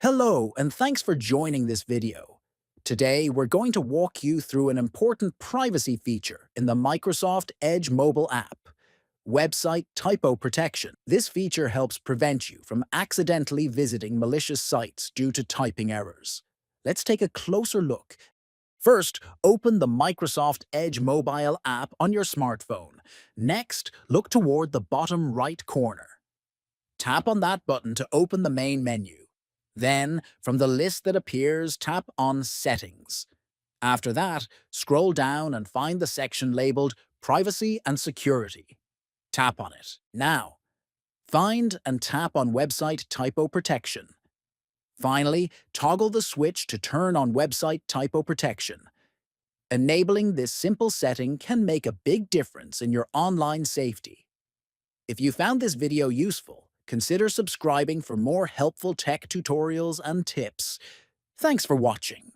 Hello, and thanks for joining this video. Today, we're going to walk you through an important privacy feature in the Microsoft Edge mobile app, website typo protection. This feature helps prevent you from accidentally visiting malicious sites due to typing errors. Let's take a closer look. First, open the Microsoft Edge mobile app on your smartphone. Next, look toward the bottom right corner. Tap on that button to open the main menu. Then, from the list that appears, tap on Settings. After that, scroll down and find the section labeled Privacy and Security. Tap on it. Now, find and tap on Website Typo Protection. Finally, toggle the switch to turn on Website Typo Protection. Enabling this simple setting can make a big difference in your online safety. If you found this video useful, consider subscribing for more helpful tech tutorials and tips. Thanks for watching.